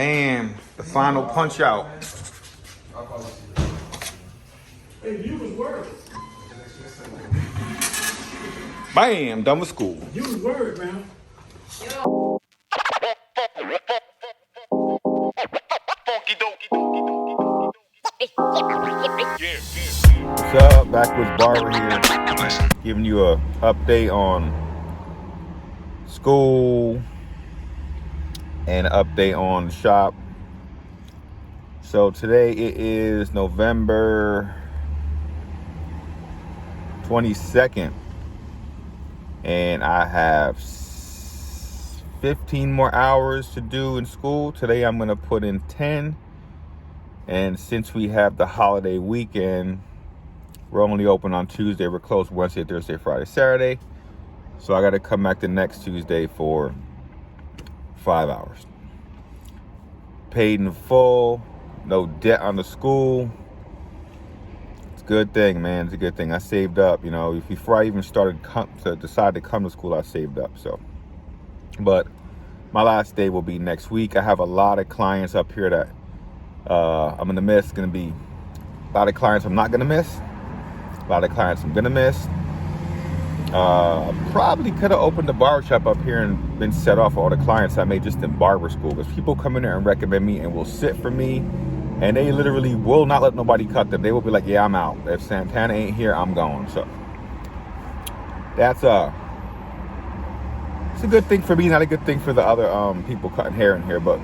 And the final punch out. Hey, you was worried. Bam, done with school. You was worried, man. What's up? Back with Barber here, giving you a update on school and an update on the shop. So today it is November 22nd, and I have 15 more hours to do in school. Today I'm gonna put in 10, and since we have the holiday weekend, we're only open on Tuesday. We're closed Wednesday, Thursday, Friday, Saturday. So I gotta come back the next Tuesday for 5 hours. Paid in full, no debt on the school. It's a good thing, man. It's a good thing. I saved up, you know, before I even decide to come to school, I saved up. So, but my last day will be next week. I have a lot of clients up here that I'm gonna miss. It's gonna be a lot of clients I'm not gonna miss. A lot of clients I'm gonna miss. Probably could have opened the barbershop up here and been set off all the clients I made just in barber school, because people come in there and recommend me and will sit for me, and they literally will not let nobody cut them. They will be like, yeah, I'm out. If Santana ain't here, I'm going. So that's it's a good thing for me, not a good thing for the other people cutting hair in here, but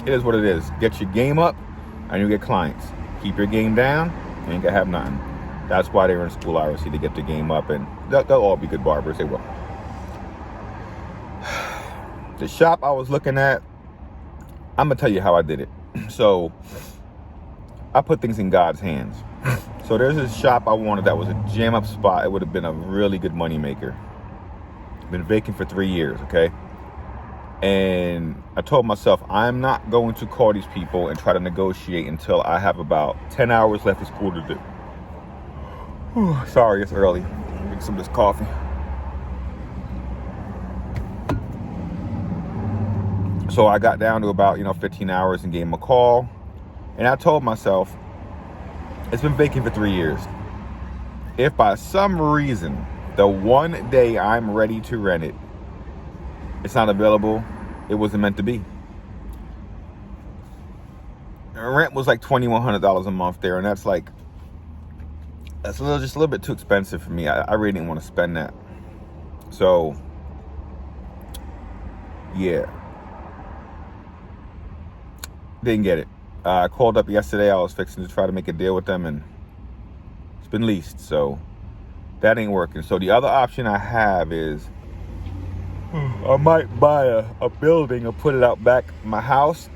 it is what it is. Get your game up and you get clients. Keep your game down, you ain't gonna have nothing. That's why they're in school, obviously, to get the game up, and they'll all be good barbers. They will. The shop I was looking at, I'm gonna tell you how I did it. So I put things in God's hands. So there's this shop I wanted that was a jam up spot. It would have been a really good money maker. Been vacant for 3 years, okay? And I told myself, I'm not going to call these people and try to negotiate until I have about 10 hours left of school to do. Sorry, it's early. Drink some of this coffee. So I got down to about 15 hours and gave him a call. And I told myself, it's been vacant for 3 years. If by some reason, the one day I'm ready to rent it, it's not available, it wasn't meant to be. Rent was like $2,100 a month there, and that's just a little bit too expensive for me. I really didn't want to spend that. So, yeah. Didn't get it. I called up yesterday. I was fixing to try to make a deal with them, and it's been leased. So, that ain't working. So, the other option I have is I might buy a building or put it out back my house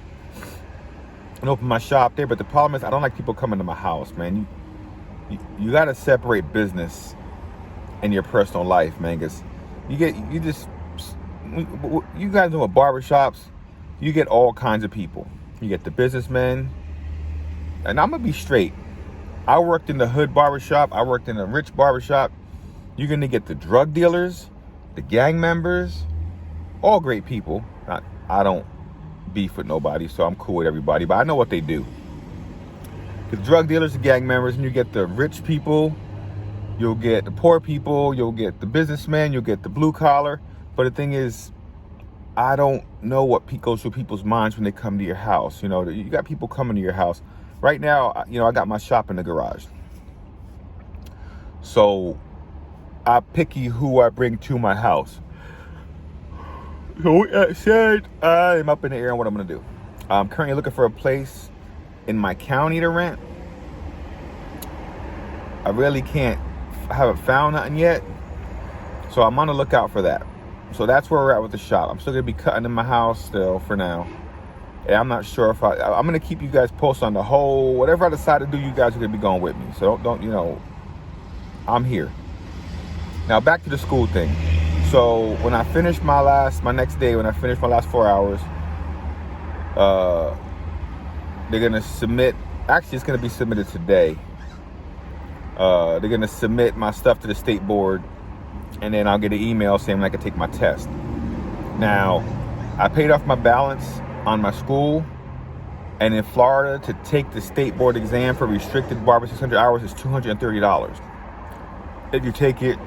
and open my shop there. But the problem is I don't like people coming to my house, man. You got to separate business and your personal life, man, because you guys know at barbershops, you get all kinds of people. You get the businessmen, and I'm going to be straight. I worked in the hood barbershop. I worked in a rich barbershop. You're going to get the drug dealers, the gang members, all great people. I don't beef with nobody, so I'm cool with everybody, but I know what they do. The drug dealers, the gang members, and you get the rich people, you'll get the poor people, you'll get the businessmen, you'll get the blue collar. But the thing is, I don't know what goes through people's minds when they come to your house. You got people coming to your house. Right now, I got my shop in the garage. So I'm picky who I bring to my house. So with that said, I'm up in the air on what I'm going to do. I'm currently looking for a place in my county to rent. I really haven't found nothing yet, so I'm on the lookout for that. So that's where we're at with the shop. I'm still gonna be cutting in my house still for now, and I'm not sure if I'm gonna keep you guys posted on the whole. Whatever I decide to do, you guys are gonna be going with me. So don't I'm here. Now back to the school thing. So when I finish my next day, when I finish my last 4 hours, they're gonna submit. Actually, it's gonna be submitted today. They're gonna submit my stuff to the state board, and then I'll get an email saying I can take my test. Now, I paid off my balance on my school, And in Florida, to take the state board exam for restricted barber 600 hours is $230. If you take it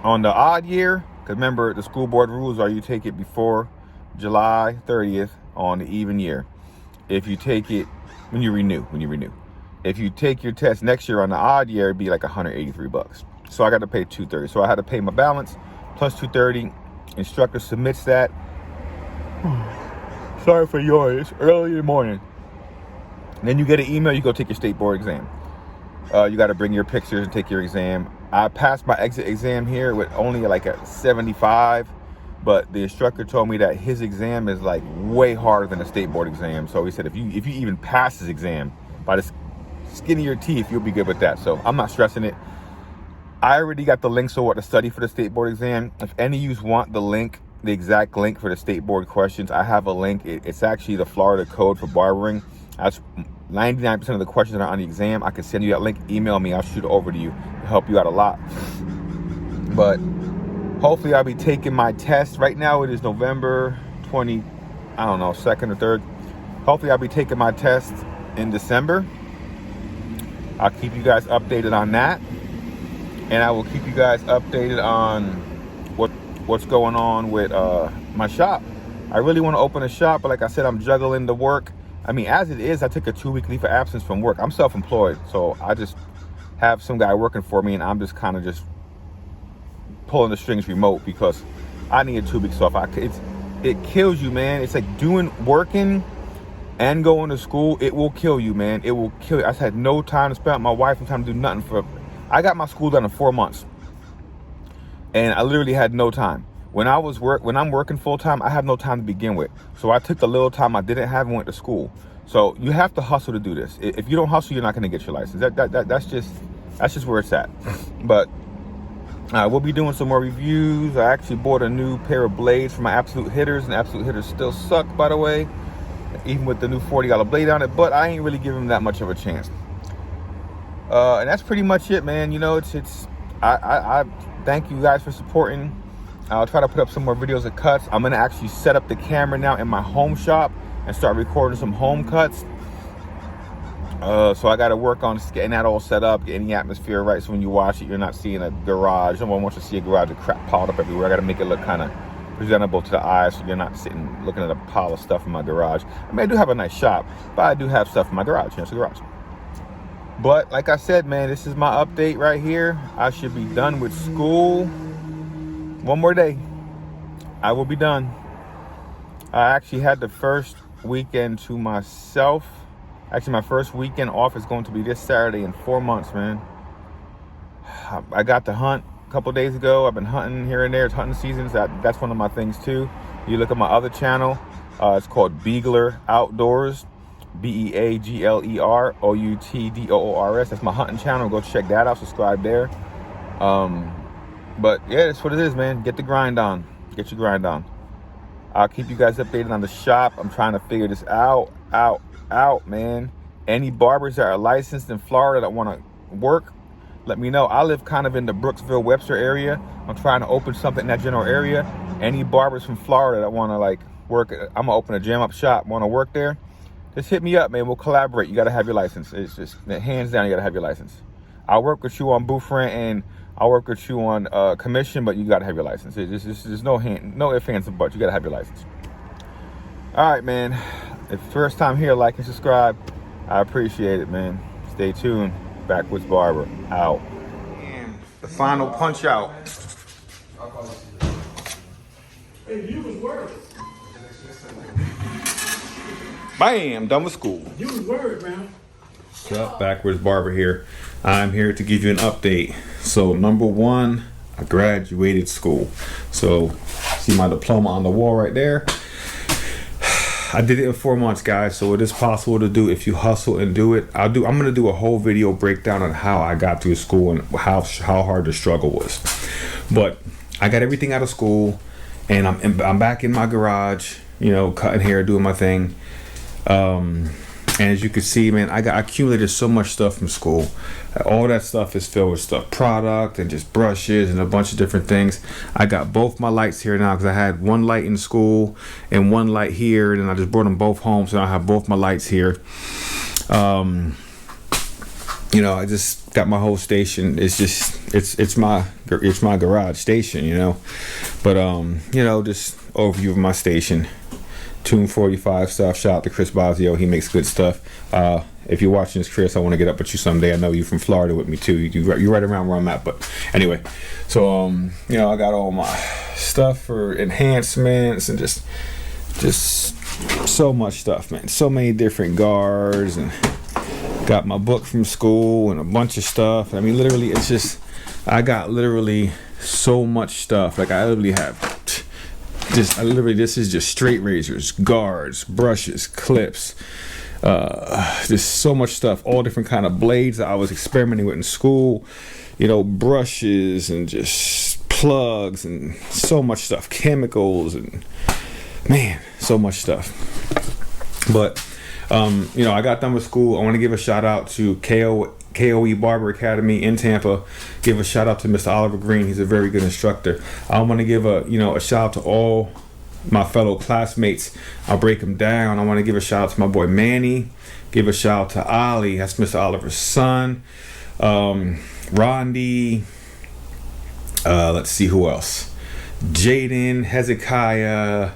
on the odd year, because remember the school board rules are you take it before July 30th on the even year. If you take it when you renew. If you take your test next year on the odd year, it'd be like $183. So I got to pay $230. So I had to pay my balance plus $230. Instructor submits that. Sorry for yawning. It's early in the morning. And then you get an email. You go take your state board exam. You got to bring your pictures and take your exam. I passed my exit exam here with only like a 75, but the instructor told me that his exam is like way harder than a state board exam. So he said if you even pass his exam by the skin of your teeth, you'll be good with that. So I'm not stressing it. I already got the link, so what to study for the state board exam. If any of you want the link, the exact link for the state board questions, I have a link. It's actually the Florida code for barbering. That's 99% of the questions that are on the exam. I can send you that link. Email me. I'll shoot it over to you. It'll help you out a lot. But hopefully I'll be taking my test. Right now it is November 2nd or 3rd. Hopefully I'll be taking my test in December. I'll keep you guys updated on that. And I will keep you guys updated on what's going on with my shop. I really want to open a shop, but like I said, I'm juggling the work. I mean, as it is, I took a 2-week leave of absence from work. I'm self-employed, so I just have some guy working for me, and I'm just kind of just pulling the strings remote because I need 2 weeks off. It kills you, man. It's like working and going to school. It will kill you, man. It will kill you. I had no time to spend with my wife, no time to do nothing. I got my school done in 4 months, and I literally had no time. When I'm working full time, I have no time to begin with. So I took the little time I didn't have and went to school. So you have to hustle to do this. If you don't hustle, you're not going to get your license. That's just where it's at. But we'll be doing some more reviews. I actually bought a new pair of blades for my Absolute Hitters, and Absolute Hitters still suck, by the way, even with the new $40 blade on it. But I ain't really giving them that much of a chance. And that's pretty much it, man. You know, I thank you guys for supporting. I'll try to put up some more videos of cuts. I'm gonna actually set up the camera now in my home shop and start recording some home cuts. So I gotta work on getting that all set up, getting the atmosphere right, so when you watch it, you're not seeing a garage. No one wants to see a garage with crap piled up everywhere. I gotta make it look kind of presentable to the eye, so you're not sitting looking at a pile of stuff in my garage. I mean, I do have a nice shop, but I do have stuff in my garage. It's a garage. But like I said, man, this is my update right here. I should be done with school. One more day, I will be done. I actually had the first weekend to myself. Actually, my first weekend off is going to be this Saturday in 4 months, man. I got to hunt a couple days ago. I've been hunting here and there. It's hunting seasons. That's one of my things too. You look at my other channel. It's called Beagler Outdoors. BEAGLER OUTDOORS. That's my hunting channel. Go check that out. Subscribe there. But yeah, that's what it is, man. Get the grind on. Get your grind on. I'll keep you guys updated on the shop. I'm trying to figure this out, man. Any barbers that are licensed in Florida that want to work, let me know. I live kind of in the Brooksville, Webster area. I'm trying to open something in that general area. Any barbers from Florida that want to like work, I'm gonna open a jam up shop, want to work there, just hit me up, man. We'll collaborate. You got to have your license. It's just hands down, you got to have your license. I'll work with you on booth rent and I'll work with you on commission, but you got to have your license. There's no ifs, ands, and buts. You got to have your license. All right, man. If first time here, like and subscribe. I appreciate it, man. Stay tuned. Backwoods Barber out. And the final punch out. Hey, you was worried. Bam, done with school. You was worried, man. What's up, Backwoods Barber here. I'm here to give you an update. So number one, I graduated school. So see my diploma on the wall right there. I did it in 4 months, guys. So it is possible to do if you hustle and do it. I'm gonna do a whole video breakdown on how I got through school and how hard the struggle was. But I got everything out of school, and I'm back in my garage, you know, cutting hair, doing my thing. And as you can see, man, I accumulated so much stuff from school. All that stuff is filled with stuff, product and just brushes and a bunch of different things. I got both my lights here now because I had one light in school and one light here, and I just brought them both home, so I have both my lights here. You know, I just got my whole station. It's just it's my garage station, you know. But you know, just overview of my station. Tune 45 stuff. Shout out to Chris Bosio. He makes good stuff. If you're watching this, Chris, I want to get up with you someday. I know you're from Florida with me too. You're right around where I'm at. But anyway, so you know, I got all my stuff for enhancements and just so much stuff, man. So many different guards, and got my book from school and a bunch of stuff. I mean, literally, it's just, I got literally so much stuff. Like, I literally have this is just straight razors, guards, brushes, clips, just so much stuff, all different kind of blades that I was experimenting with in school, you know, brushes and just plugs and so much stuff, chemicals, and man, so much stuff. But you know, I got done with school. I want to give a shout out to KOE Barber Academy in Tampa. Give a shout out to Mr. Oliver Green. He's a very good instructor. I want to give a shout out to all my fellow classmates. I'll break them down. I want to give a shout out to my boy Manny. Give a shout out to Ali. That's Mr. Oliver's son. Rondi. Let's see who else. Jaden, Hezekiah,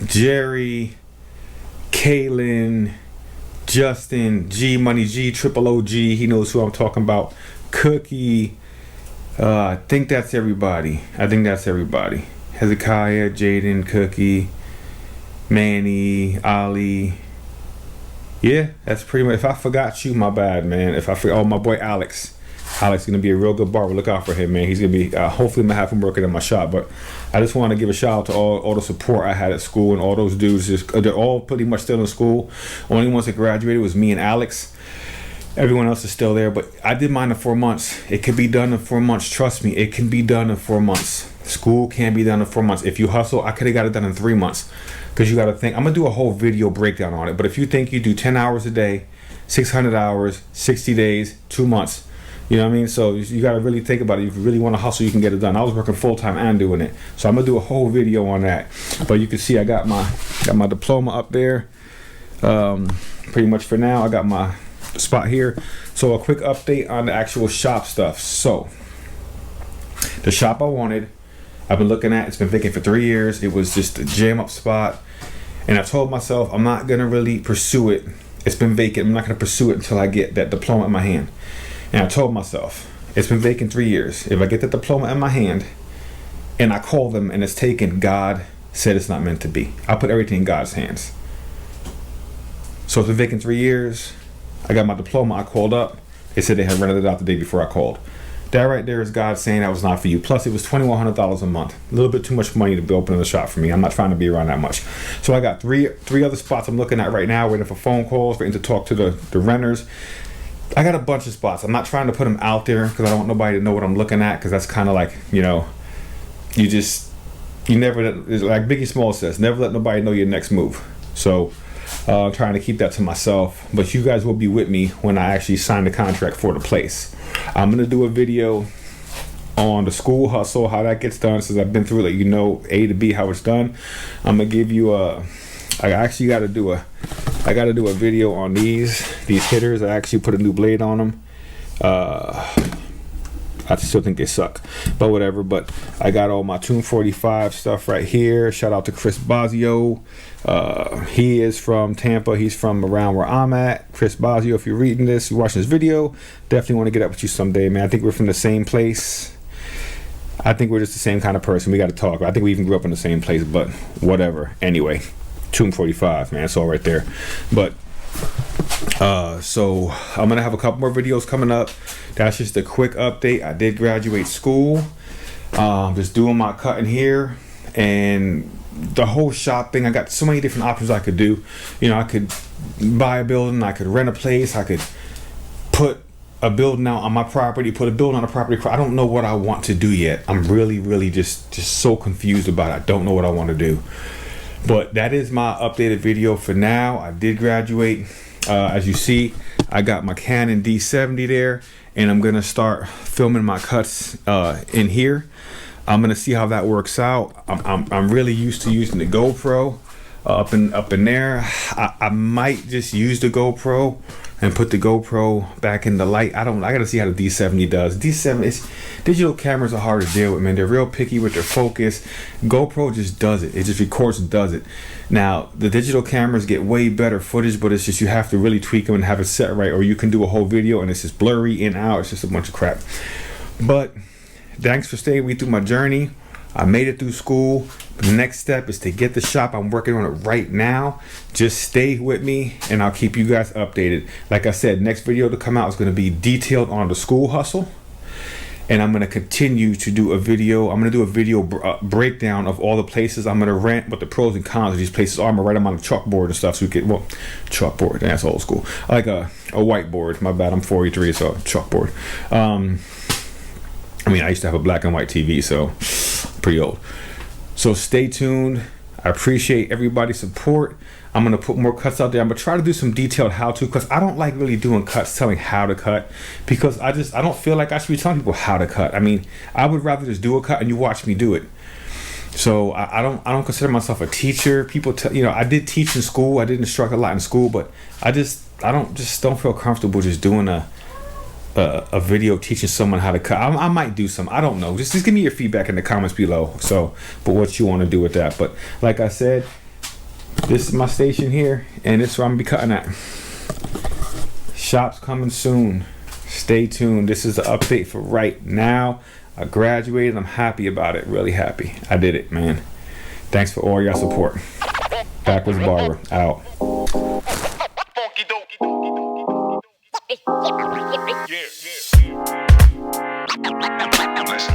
Jerry, Kaylin, Justin, G Money G, Triple OG, he knows who I'm talking about. Cookie, I think that's everybody. Hezekiah, Jaden, Cookie, Manny, Ali. Yeah, that's pretty much. If I forgot you, my bad, man. If I forgot, my boy Alex. Alex is gonna be a real good barber. Look out for him, man. He's gonna be. Hopefully, I'm gonna have him working in my shop. But I just want to give a shout out to all the support I had at school, and all those dudes. They're all pretty much still in school. Only ones that graduated was me and Alex. Everyone else is still there. But I did mine in 4 months. It can be done in 4 months. Trust me, it can be done in 4 months. School can be done in 4 months. If you hustle, I could have got it done in 3 months. Because you got to think. I'm gonna do a whole video breakdown on it. But if you think you do 10 hours a day, 600 hours, 60 days, 2 months. You know what I mean? So you got to really think about it. If you really want to hustle, you can get it done. I was working full-time and doing it. So I'm going to do a whole video on that. But you can see I got my diploma up there. Pretty much for now, I got my spot here. So a quick update on the actual shop stuff. So the shop I wanted, I've been looking at. It's been vacant for 3 years. It was just a jam-up spot. And I told myself I'm not going to really pursue it. It's been vacant. I'm not going to pursue it until I get that diploma in my hand. And I told myself, it's been vacant 3 years. If I get the diploma in my hand and I call them and it's taken, God said it's not meant to be. I put everything in God's hands. So it's been vacant 3 years. I got my diploma. I called up. They said they had rented it out the day before I called. That right there is God saying that was not for you. Plus, it was $2,100 a month. A little bit too much money to be opening a shop for me. I'm not trying to be around that much. So I got three other spots I'm looking at right now, waiting for phone calls, waiting to talk to the renters. I got a bunch of spots. I'm not trying to put them out there because I don't want nobody to know what I'm looking at, because that's kind of like, you know, you never, like Biggie Smalls says, never let nobody know your next move. So I'm trying to keep that to myself. But you guys will be with me when I actually sign the contract for the place. I'm going to do a video on the school hustle, how that gets done, since I've been through it, you know, A to B, how it's done. I'm going to give you I actually got to do a video on these hitters. I actually put a new blade on them. I still think they suck, but whatever. But I got all my Tune 45 stuff right here. Shout out to Chris Bosio. He is from Tampa. He's from around where I'm at. Chris Bosio, if you're reading this, you're watching this video, definitely want to get up with you someday, man. I think we're from the same place. I think we're just the same kind of person. We got to talk. I think we even grew up in the same place, but whatever. Anyway, Tune 45, man. It's all right there. But so I'm gonna have a couple more videos coming up. That's just a quick update. I did graduate school. Just doing my cutting here and the whole shop thing. I got so many different options I could do. You know, I could buy a building, I could rent a place, I could put a building out on my property, put a building on a property. I don't know what I want to do yet. I'm really just so confused about it. I don't know what I want to do. But that is my updated video for now. I did graduate. As you see, I got my Canon D70 there, and I'm gonna start filming my cuts in here. I'm gonna see how that works out. I'm really used to using the GoPro up in there. I might just use the GoPro and put the GoPro back in the light. I gotta see how the D70 does. Digital cameras are hard to deal with, man. They're real picky with their focus. GoPro just does it. It just records and does it. Now, the digital cameras get way better footage, but it's just you have to really tweak them and have it set right, or you can do a whole video and it's just blurry in out. It's just a bunch of crap. But thanks for staying with me through my journey. I made it through school. The next step is to get the shop. I'm working on it right now. Just stay with me and I'll keep you guys updated. Like I said, next video to come out is going to be detailed on the school hustle. And I'm going to continue to do a video. I'm going to do a video breakdown of all the places. I'm going to rant what the pros and cons of these places are. I'm going to write them on a chalkboard and stuff so we can, well, chalkboard, that's old school. I like a whiteboard. My bad, I'm 43, so chalkboard. I mean, I used to have a black and white TV, so pretty old. So stay tuned. I appreciate everybody's support. I'm gonna put more cuts out there. I'm gonna try to do some detailed how-to cuts. I don't like really doing cuts, telling how to cut, because I don't feel like I should be telling people how to cut. I mean, I would rather just do a cut and you watch me do it. So I don't consider myself a teacher. People tell, you know, I did teach in school. I did instruct a lot in school, but I don't feel comfortable just doing a video teaching someone how to cut. I might do some. I don't know. Just give me your feedback in the comments below. So, but what you want to do with that. But like I said, this is my station here, and this is where I'm gonna be cutting at. Shop's coming soon. Stay tuned. This is the update for right now. I graduated. I'm happy about it. Really happy. I did it, man. Thanks for all your support. Backwards Barber out. Listen.